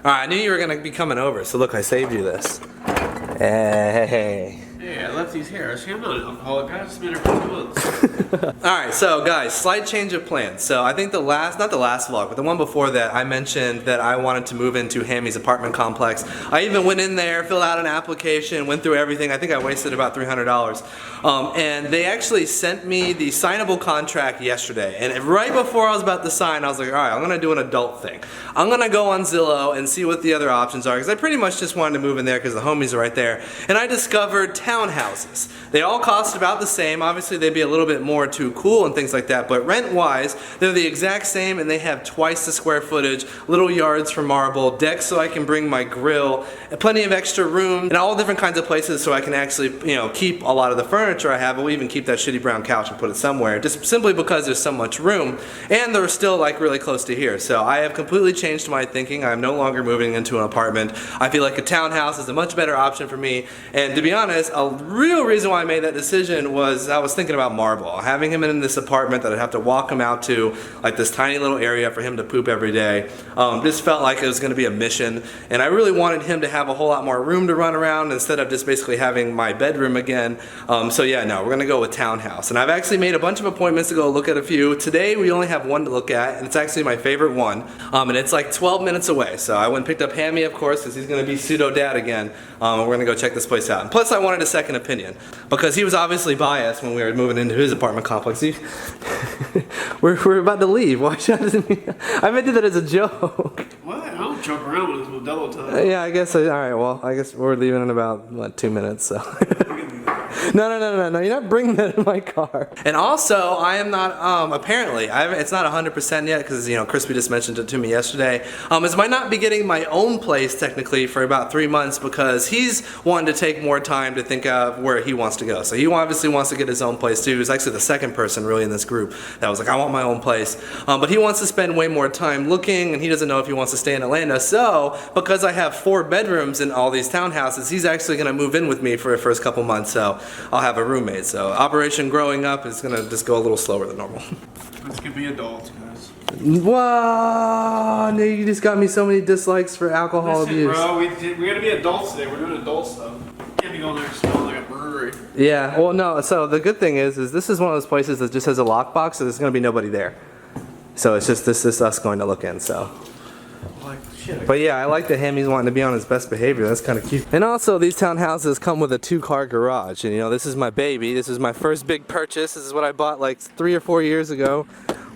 Alright, I knew you were gonna be coming over, so look, I saved you this. Hey. Hey, I left these here. See, I'm not an alcoholic. I just been here for 2 months. Alright, so guys, slight change of plans. So I think not the last vlog, but the one before that, I mentioned that I wanted to move into Hammy's apartment complex. I even went in there, filled out an application, went through everything. I think I wasted about $300. And they actually sent me the signable contract yesterday. And right before I was about to sign, I was like, alright, I'm gonna do an adult thing. I'm gonna go on Zillow and see what the other options are, because I pretty much just wanted to move in there because the homies are right there. And I discovered townhouses. They all cost about the same. Obviously they'd be a little bit more too cool and things like that, but rent wise they're the exact same, and they have twice the square footage, little yards for marble, decks so I can bring my grill, plenty of extra room, and all different kinds of places so I can actually, you know, keep a lot of the furniture I have. We'll even keep that shitty brown couch and put it somewhere, just simply because there's so much room, and they're still like really close to here. So I have completely changed my thinking. I'm no longer moving into an apartment. I feel like a townhouse is a much better option for me, and to be honest, a real reason why I made that decision was I was thinking about Marvel. Having him in this apartment that I'd have to walk him out to, like this tiny little area for him to poop every day, just felt like it was going to be a mission, and I really wanted him to have a whole lot more room to run around instead of just basically having my bedroom again. So yeah, no, we're going to go with townhouse. And I've actually made a bunch of appointments to go look at a few. Today we only have one to look at, and it's actually my favorite one, and it's like 12 minutes away. So I went and picked up Hammy, of course, because he's going to be pseudo dad again, and we're going to go check this place out. And plus I wanted a second opinion, because he was obviously biased when we were moving into his apartment complex. We're about to leave. Why should I meant that as a joke. What? I don't joke around with this double time. Yeah, I guess. Alright, well, I guess we're leaving in about, what, 2 minutes, so. No, you're not bringing that in my car. And also, I am not, apparently, it's not 100% yet, because, you know, Crispy just mentioned it to me yesterday, is might not be getting my own place, technically, for about 3 months, because he's wanting to take more time to think of where he wants to go. So he obviously wants to get his own place, too. He's actually the second person, really, in this group that was like, I want my own place. But he wants to spend way more time looking, and he doesn't know if he wants to stay in Atlanta. So, because I have 4 bedrooms in all these townhouses, he's actually going to move in with me for the first couple months, so I'll have a roommate. So Operation Growing Up is going to just go a little slower than normal. Let's get be adults, guys. Wow, you just got me so many dislikes for alcohol abuse. Bro, we gotta be adults today. We're doing adult stuff. Can't be going there smelling like a brewery. Yeah, well, no, so the good thing is this is one of those places that just has a lockbox, so there's going to be nobody there. So it's just this is us going to look in, so. But yeah, I like that Hammy's wanting to be on his best behavior. That's kind of cute. And also, these townhouses come with a 2-car garage. And you know, this is my baby. This is my first big purchase. This is what I bought like 3 or 4 years ago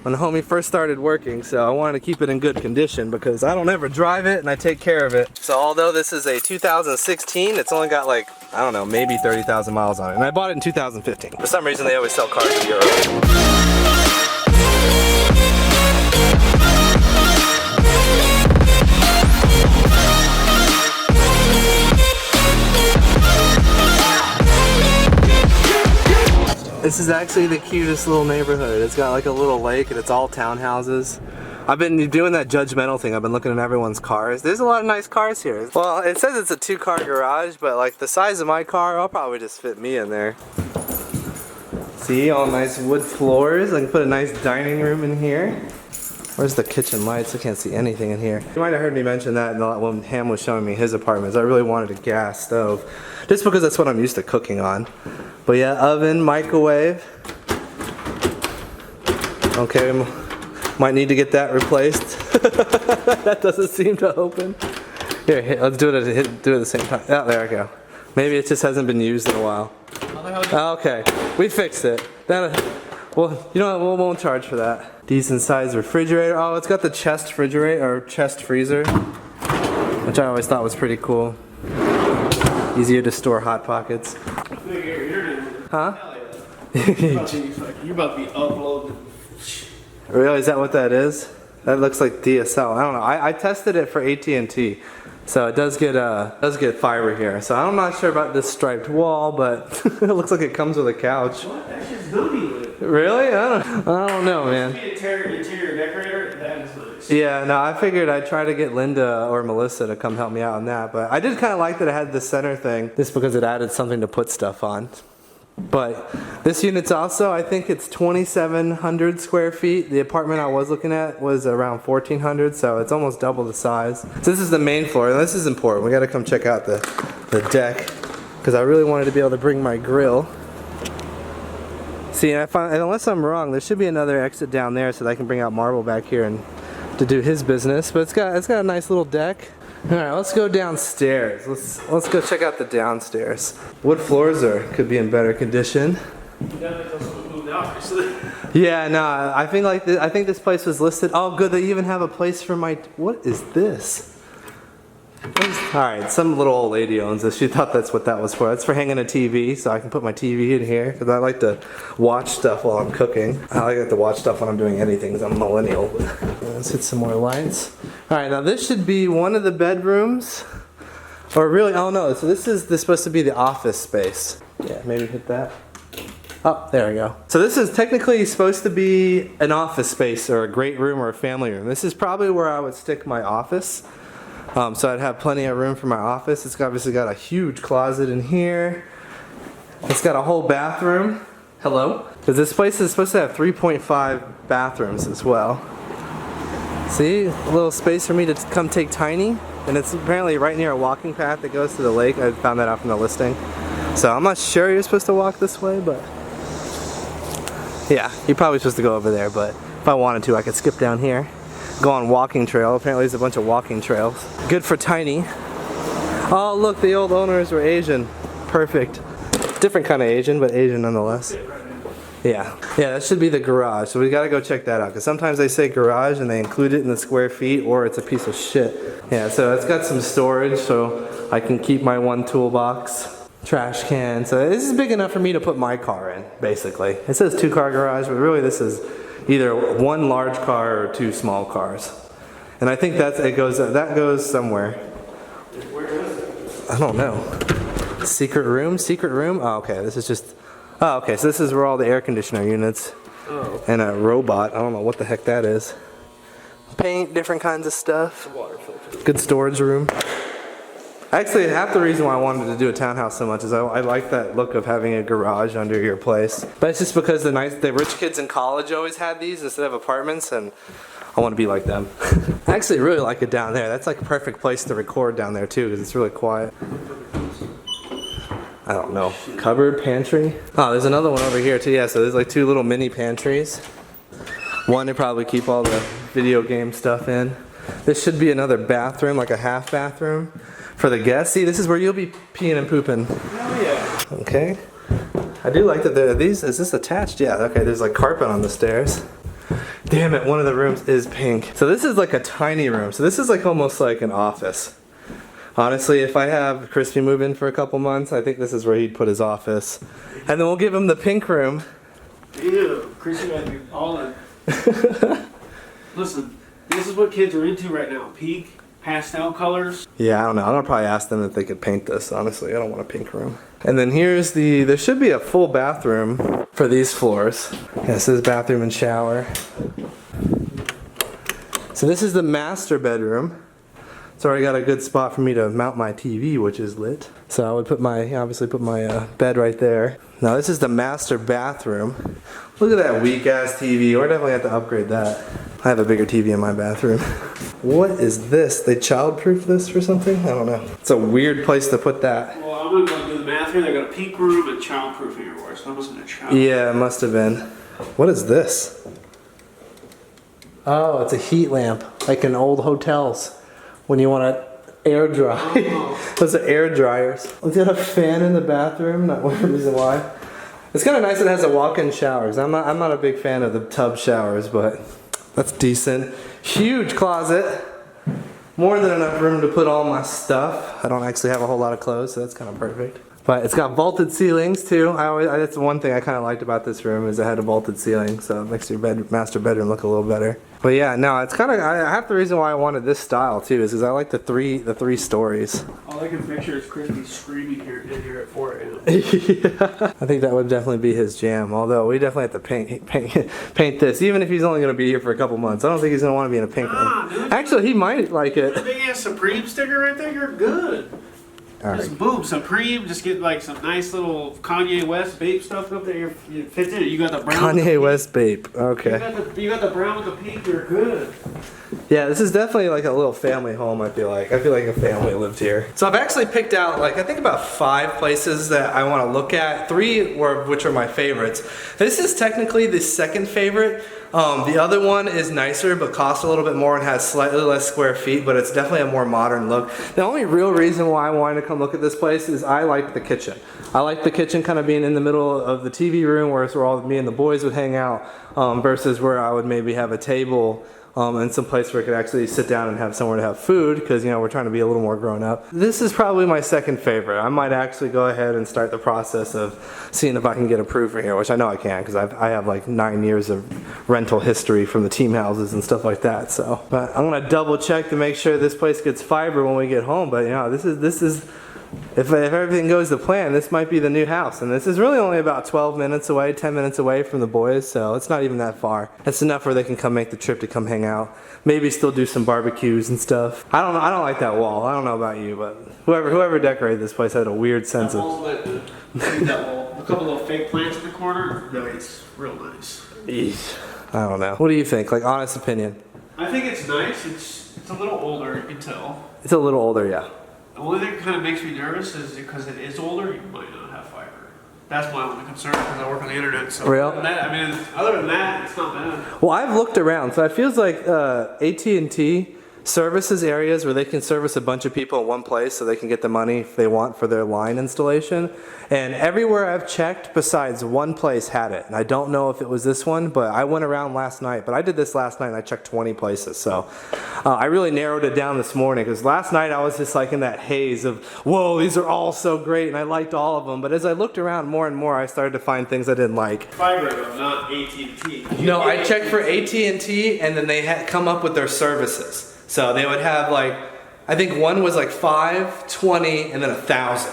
when the homie first started working. So I wanted to keep it in good condition because I don't ever drive it and I take care of it. So although this is a 2016, it's only got like, I don't know, maybe 30,000 miles on it. And I bought it in 2015. For some reason, they always sell cars a year early. This is actually the cutest little neighborhood. It's got like a little lake and it's all townhouses. I've been doing that judgmental thing. I've been looking at everyone's cars. There's a lot of nice cars here. Well, it says it's a 2-car garage, but like the size of my car, I'll probably just fit me in there. See, all nice wood floors. I can put a nice dining room in here. Where's the kitchen lights? I can't see anything in here. You might have heard me mention that when Ham was showing me his apartments. I really wanted a gas stove, just because that's what I'm used to cooking on. But yeah, oven, microwave. Okay, might need to get that replaced. That doesn't seem to open. Here, let's do it at the same time. Oh, there we go. Maybe it just hasn't been used in a while. Okay, we fixed it. Well, you know what? We won't charge for that. Decent sized refrigerator. Oh, it's got the chest refrigerator or chest freezer, which I always thought was pretty cool. Easier to store Hot Pockets. Huh? You're about to be uploaded. Really? Is that what that is? That looks like DSL. I don't know. I tested it for AT&T, so it does get fiber here. So I'm not sure about this striped wall, but it looks like it comes with a couch. What? That shit's booty lit. Really? I don't know, man. Be an interior decorator. That is lit. Yeah, no, I figured I'd try to get Linda or Melissa to come help me out on that, but I did kind of like that it had the center thing, just because it added something to put stuff on. But this unit's also, I think it's 2,700 square feet. The apartment I was looking at was around 1,400, so it's almost double the size. So this is the main floor, and this is important. We gotta come check out the deck, because I really wanted to be able to bring my grill. See, and unless I'm wrong, there should be another exit down there so that I can bring out Marble back here and to do his business. But it's got a nice little deck. All right, let's go downstairs. Let's go check out the downstairs. Wood floors could be in better condition. Yeah, no, I think this place was listed. Oh, good, they even have a place for my. What is this? All right, some little old lady owns this. She thought that's what that was for. That's for hanging a TV, so I can put my TV in here because I like to watch stuff while I'm cooking. I like to watch stuff when I'm doing anything because I'm a millennial. Let's hit some more lights. All right, now this should be one of the bedrooms, or really, oh no. So this is supposed to be the office space. Yeah, maybe hit that. Oh, there we go. So this is technically supposed to be an office space or a great room or a family room. This is probably where I would stick my office. So I'd have plenty of room for my office. It's obviously got a huge closet in here. It's got a whole bathroom. Hello? Because this place is supposed to have 3.5 bathrooms as well. See? A little space for me to come take Tiny. And it's apparently right near a walking path that goes to the lake. I found that out from the listing. So I'm not sure you're supposed to walk this way, but yeah, you're probably supposed to go over there, but if I wanted to, I could skip down here. Go on walking trail. Apparently there's a bunch of walking trails. Good for Tiny. Oh look, the old owners were Asian. Perfect. Different kind of Asian, but Asian nonetheless. Yeah, that should be the garage. So we gotta go check that out, because sometimes they say garage and they include it in the square feet, or it's a piece of shit. Yeah, so it's got some storage, so I can keep my one toolbox. Trash can. So this is big enough for me to put my car in, basically. It says 2-car garage, but really this is either one large car or 2 small cars. And I think that goes somewhere. Where is it? I don't know. Secret room? Oh, okay, this is just, oh, okay, so this is where all the air conditioner units and a robot, I don't know what the heck that is. Paint, different kinds of stuff. Water filter. Good storage room. Actually, half the reason why I wanted to do a townhouse so much is I like that look of having a garage under your place. But it's just because the rich kids in college always had these instead of apartments, and I want to be like them. I actually really like it down there. That's like a perfect place to record down there too, because it's really quiet. I don't know. Cupboard, pantry. Oh, there's another one over here too. Yeah, so there's like 2 little mini pantries. One to probably keep all the video game stuff in. This should be another bathroom, like a half bathroom. For the guests, see, this is where you'll be peeing and pooping. Oh yeah. Okay. I do like that is this attached? Yeah, okay, there's like carpet on the stairs. Damn it, one of the rooms is pink. So this is like a tiny room. So this is like almost like an office. Honestly, if I have Crispy move in for a couple months, I think this is where he'd put his office. And then we'll give him the pink room. Ew, Chrissy might be all in. Listen, this is what kids are into right now. Peak. Pastel colors. Yeah, I don't know. I'm gonna probably ask them if they could paint this. Honestly, I don't want a pink room. And then here's there should be a full bathroom for these floors. Yeah, this is bathroom and shower. So this is the master bedroom. It's already got a good spot for me to mount my TV, which is lit. So I would obviously put my bed right there. Now this is the master bathroom. Look at that weak ass TV. We're definitely have to upgrade that. I have a bigger TV in my bathroom. What is this? They childproof this for something? I don't know. It's a weird place to put that. Well, I'm gonna go do the math here. They got a peak room and childproofing everywhere, so that must have been a child. Yeah, it must have been. What is this? Oh, it's a heat lamp, like in old hotels when you want to air dry. Oh. Those are air dryers. Look at a fan in the bathroom. Not one reason why. It's kind of nice that it has a walk-in shower. I'm not a big fan of the tub showers, but that's decent. Huge closet. More than enough room to put all my stuff. I don't actually have a whole lot of clothes, so that's kind of perfect. But it's got vaulted ceilings too. That's one thing I kind of liked about this room is it had a vaulted ceiling, so it makes your master bedroom look a little better. But yeah, no, it's kind of half the reason why I wanted this style too is because I like the three stories. All I can picture is Crispy screaming in here at 4 a.m. Yeah, I think that would definitely be his jam. Although we definitely have to paint this, even if he's only going to be here for a couple months. I don't think he's going to want to be in a pink room. Dude, actually, he might like it. The big ass Supreme sticker right there, you're good. All Just right. boom, Supreme. Just get like some nice little Kanye West vape stuff up there. You fits it. You got the brown. Kanye West vape. You Okay. got the brown with the pink. You're good. Yeah, this is definitely like a little family home, I feel like. I feel like a family lived here. So I've actually picked out, like, I think about 5 places that I want to look at. 3 which are my favorites. This is technically the second favorite. The other one is nicer but costs a little bit more and has slightly less square feet, but it's definitely a more modern look. The only real reason why I wanted to come look at this place is I like the kitchen. I like the kitchen kind of being in the middle of the TV room where it's where all me and the boys would hang out, versus where I would maybe have a table and some place where I could actually sit down and have somewhere to have food, because, you know, we're trying to be a little more grown up. This is probably my second favorite. I might actually go ahead and start the process of seeing if I can get approved for here, which I know I can, because I have like 9 years of rental history from the team houses and stuff like that. So, but I'm gonna double check to make sure this place gets fiber when we get home. But, you know, this is if everything goes to plan, this might be the new house. And this is really only about 12 minutes away, 10 minutes away from the boys, so it's not even that far. It's enough where they can come make the trip to come hang out. Maybe still do some barbecues and stuff. I don't know, I don't like that wall. I don't know about you, but whoever decorated this place had a weird sense That of... wall's lit, dude. That wall. A couple little fake plants in the corner. No, it's real nice. Eesh. I don't know. What do you think? Like, honest opinion. I think it's nice. It's a little older, you can tell. It's a little older, yeah. The only thing that kind of makes me nervous is because it is older, you might not have fiber. That's my only concern because I work on the internet. So Real? other than that, I mean, other than that, it's not bad. Well, I've looked around, so it feels like AT&T services areas where they can service a bunch of people in one place so they can get the money if they want for their line installation. And everywhere I've checked besides one place had it. And I don't know if it was this one, but I went around last night. But I did this last night and I checked 20 places. So I really narrowed it down this morning, because last night I was just like in that haze of, whoa, these are all so great, and I liked all of them. But as I looked around more and more, I started to find things I didn't like. Fiber though, not AT&T. No, I checked for AT&T, and then they had come up with their services. So they would have, like, I think one was like 5, 20, and then 1,000.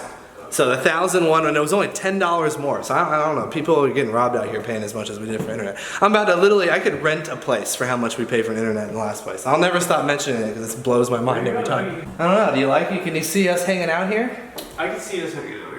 So the 1,000 one, and it was only $10 more. So I don't know, people are getting robbed out here paying as much as we did for internet. I'm about to literally, I could rent a place for how much we pay for internet in the last place. I'll never stop mentioning it because it blows my mind every time. I don't know, do you like it? Can you see us hanging out here? I can see us hanging out here.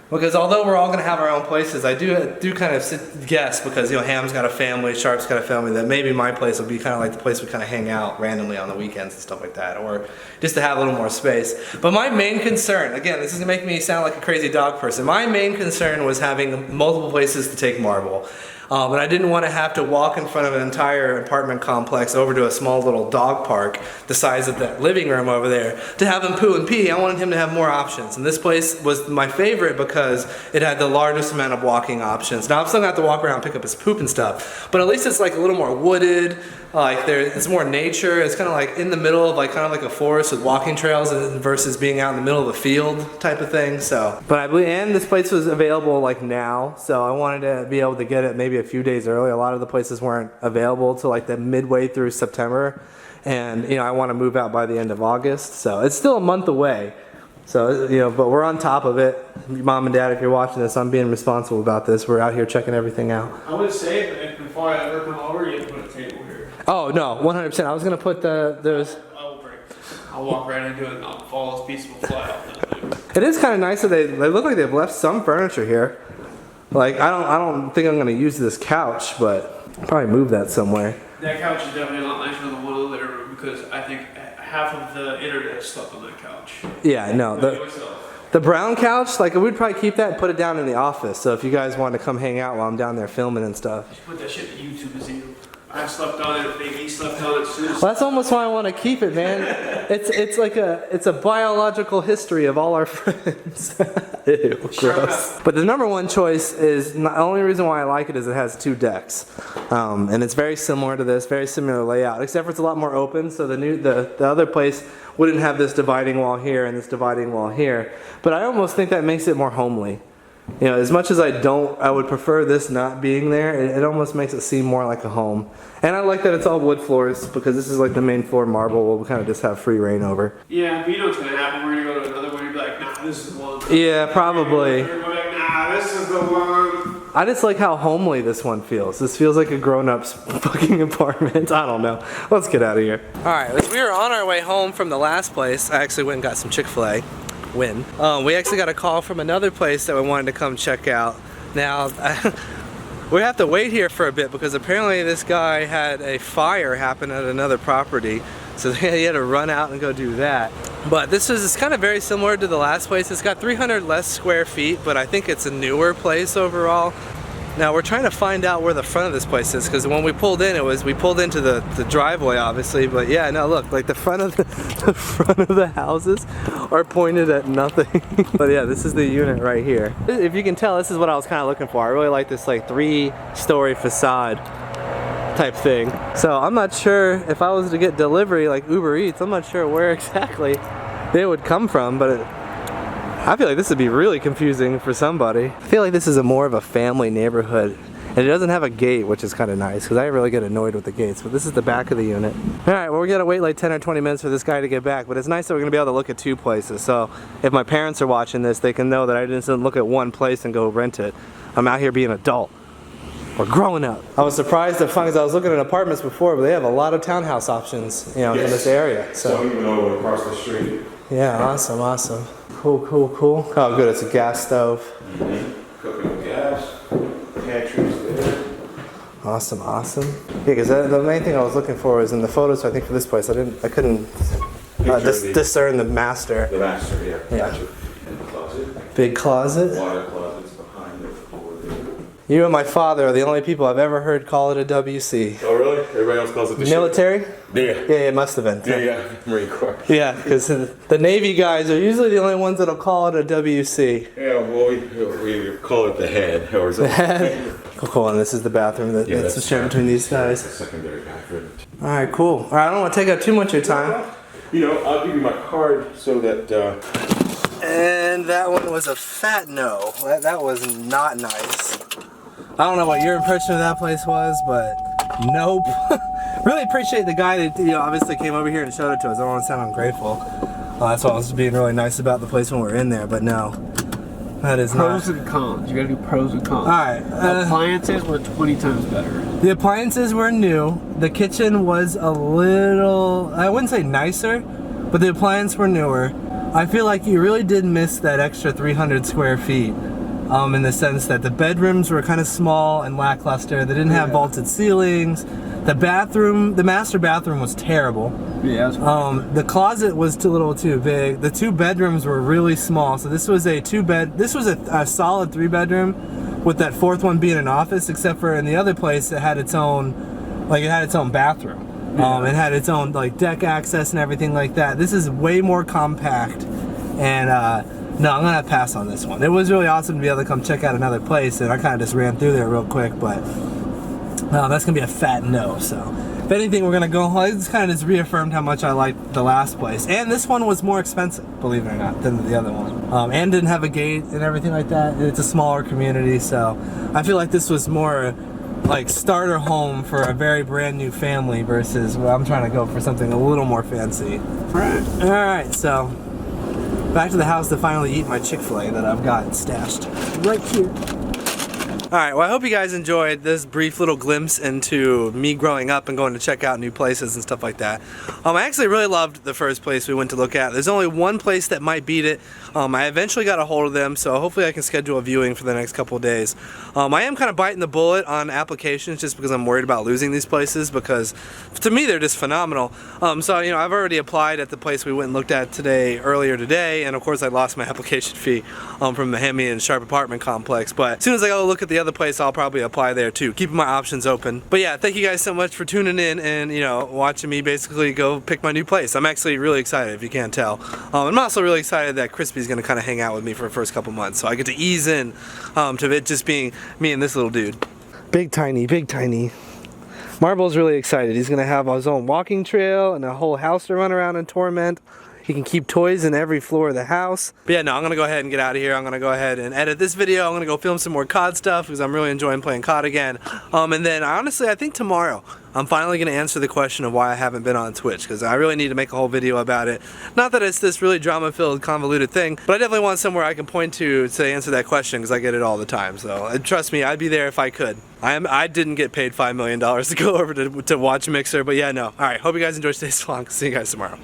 Because although we're all going to have our own places, I do kind of guess, because, you know, Ham's got a family, Sharp's got a family, that maybe my place will be kind of like the place we kind of hang out randomly on the weekends and stuff like that, or just to have a little more space. But my main concern, again, this is going to make me sound like a crazy dog person, my main concern was having multiple places to take marble. And I didn't want to have to walk in front of an entire apartment complex over to a small little dog park the size of that living room over there to have him poo and pee. I wanted him to have more options. And this place was my favorite because it had the largest amount of walking options. Now I'm still going to have to walk around and pick up his poop and stuff, but at least it's like a little more wooded. Like it's more nature. It's kind of like in the middle of kind of like a forest with walking trails versus being out in the middle of a field type of thing. So, but I believe, and this place was available like now, so I wanted to be able to get it maybe a few days early. A lot of the places weren't available till like the midway through September, and you know I want to move out by the end of August, so it's still a month away. So, you know, but we're on top of it. Mom and Dad, if you're watching this, I'm being responsible about this. We're out here checking everything out. I would say that before I ever come over, you have to put a table here. Oh no, 100%. I was gonna put those. I'll walk right into it and I'll fall as peaceful fly off. It is kind of nice that they look like they've left some furniture here. Like I don't think I'm gonna use this couch, but I'll probably move that somewhere. That couch is definitely a lot nicer than the one in the living room because I think half of the internet slept on that couch. Yeah, no. The brown couch, like we'd probably keep that and put it down in the office. So if you guys want to come hang out while I'm down there filming and stuff. You should put that shit in the YouTube museum. I slept on it, Big E slept on it soon. Well, that's almost why I want to keep it, man. It's like it's a biological history of all our friends. Ew, gross. But the number one choice is, the only reason why I like it is it has 2 decks. And it's very similar to this, very similar layout, except for it's a lot more open. So the other place wouldn't have this dividing wall here and this dividing wall here. But I almost think that makes it more homely. You know, as much as I would prefer this not being there, it almost makes it seem more like a home. And I like that it's all wood floors, because this is like the main floor marble we'll kind of just have free reign over. Yeah, but you know what's going to happen. We're going to go to another one and be like, nah, this is the one. Yeah, probably. We're like, nah, this is the one. I just like how homely this one feels. This feels like a grown-up's fucking apartment. I don't know. Let's get out of here. All right, as we were on our way home from the last place, I actually went and got some Chick-fil-A. win. We actually got a call from another place that we wanted to come check out. Now, we have to wait here for a bit because apparently this guy had a fire happen at another property. So he had to run out and go do that. But this is kind of very similar to the last place. It's got 300 less square feet, but I think it's a newer place overall. Now we're trying to find out where the front of this place is, because when we pulled in, we pulled into the driveway, obviously. But yeah, no, look, like the front of the front of the houses are pointed at nothing. But yeah, this is the unit right here. If you can tell, this is what I was kind of looking for. I really like this like 3-story facade type thing. So I'm not sure if I was to get delivery like Uber Eats, I'm not sure where exactly they would come from, but I feel like this would be really confusing for somebody. I feel like this is more of a family neighborhood, and it doesn't have a gate, which is kind of nice because I really get annoyed with the gates. But this is the back of the unit. All right, well, we gotta wait like 10 or 20 minutes for this guy to get back, but it's nice that we're gonna be able to look at 2 places. So if my parents are watching this, they can know that I didn't look at one place and go rent it. I'm out here being an adult. We're growing up. I was surprised at fun because I was looking at apartments before, but they have a lot of townhouse options, you know, in this area. So even over across the street. Yeah, awesome, awesome. Cool, cool, cool. Oh, good, it's a gas stove. Cooking with gas, pantries there. Awesome, awesome. Yeah, because the main thing I was looking for was in the photos. I think for this place, I couldn't discern the master. The master, yeah. Yeah. Gotcha. And the closet. Big closet. Water closets behind the floor there. You and my father are the only people I've ever heard call it a WC. Oh really? Everybody else calls it the Military? ship. Yeah. Yeah, it must have been. Yeah, Marine Corps. Yeah, because the Navy guys are usually the only ones that'll call it a WC. Yeah, well, we call it the head or something. Cool, and this is the bathroom that's shared between these guys. Secondary bathroom. All right, cool. All right, I don't want to take up too much of your time. You know, I'll give you my card so that. And that one was a fat no. That was not nice. I don't know what your impression of that place was, but nope. Really appreciate the guy that obviously came over here and showed it to us. I don't want to sound ungrateful. That's why I was being really nice about the place when we were in there, but no. That is pros not. and cons. You gotta do pros and cons. Alright. Appliances were 20 times better. The appliances were new. The kitchen was a little, I wouldn't say nicer, but the appliances were newer. I feel like you really did miss that extra 300 square feet. In the sense that the bedrooms were kind of small and lackluster. They didn't have vaulted ceilings. The bathroom, the master bathroom was terrible. Yeah. The closet was a little too big. The 2 bedrooms were really small. So this was a solid 3-bedroom with that 4th one being an office, except for in the other place it had its own bathroom. It had its own like deck access and everything like that. This is way more compact, and no, I'm gonna pass on this one. It was really awesome to be able to come check out another place, and I kind of just ran through there real quick, but that's gonna be a fat no. So if anything, we're gonna go home. It's kind of just reaffirmed how much I liked the last place, and this one was more expensive, believe it or not, than the other one, and didn't have a gate and everything like that. It's a smaller community, so I feel like this was more like starter home for a very brand new family versus I'm trying to go for something a little more fancy. All right, so back to the house to finally eat my Chick-fil-A that I've got stashed right here. Alright, well I hope you guys enjoyed this brief little glimpse into me growing up and going to check out new places and stuff like that. I actually really loved the first place we went to look at. There's only one place that might beat it. I eventually got a hold of them, so hopefully I can schedule a viewing for the next couple of days. I am kind of biting the bullet on applications just because I'm worried about losing these places, because to me they're just phenomenal. So I've already applied at the place we went and looked at earlier today, and of course I lost my application fee from the Hemi and Sharp apartment complex. But as soon as I go look at the other place, I'll probably apply there too, keeping my options open. But yeah, thank you guys so much for tuning in and watching me basically go pick my new place. I'm actually really excited, if you can't tell. I'm also really excited that Crispy's gonna kind of hang out with me for the first couple months, so I get to ease in to it just being me and this little dude. Big tiny, big tiny. Marble's really excited. He's gonna have his own walking trail and a whole house to run around and torment. He can keep toys in every floor of the house. But yeah, no, I'm gonna go ahead and get out of here. I'm gonna go ahead and edit this video. I'm gonna go film some more COD stuff because I'm really enjoying playing COD again. And then honestly, I think tomorrow I'm finally gonna answer the question of why I haven't been on Twitch, because I really need to make a whole video about it. Not that it's this really drama-filled, convoluted thing, but I definitely want somewhere I can point to answer that question, because I get it all the time. So trust me, I'd be there if I could. I didn't get paid $5 million to go over to watch Mixer, but yeah, no. All right, hope you guys enjoyed today's vlog. See you guys tomorrow.